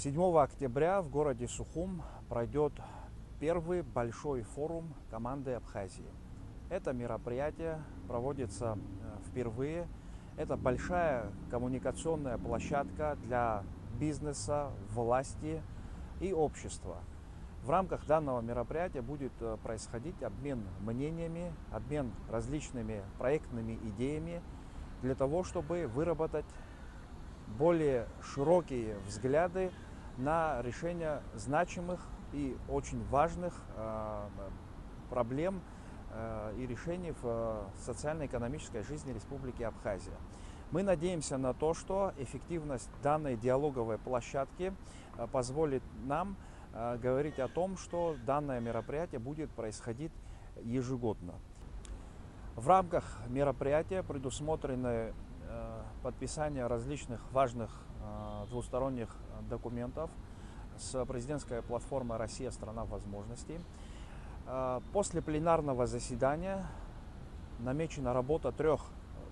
7 октября в городе Сухум пройдет первый большой форум команды Абхазии. Это мероприятие проводится впервые. Это большая коммуникационная площадка для бизнеса, власти и общества. В рамках данного мероприятия будет происходить обмен мнениями, обмен различными проектными идеями для того, чтобы выработать более широкие взгляды на решение значимых и очень важных проблем и решений в социально-экономической жизни Республики Абхазия. Мы надеемся на то, что эффективность данной диалоговой площадки позволит нам говорить о том, что данное мероприятие будет происходить ежегодно. В рамках мероприятия предусмотрены подписание различных важных двусторонних документов с президентской платформой «Россия – страна возможностей». После пленарного заседания намечена работа 3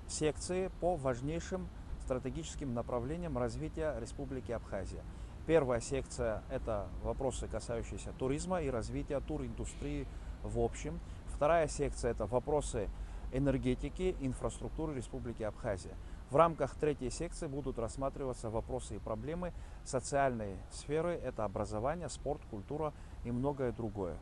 секций по важнейшим стратегическим направлениям развития Республики Абхазия. Первая секция – это вопросы, касающиеся туризма и развития туриндустрии в общем. Вторая секция – это вопросы энергетики, инфраструктуры Республики Абхазия. В рамках 3-й секции будут рассматриваться вопросы и проблемы социальной сферы, это образование, спорт, культура и многое другое.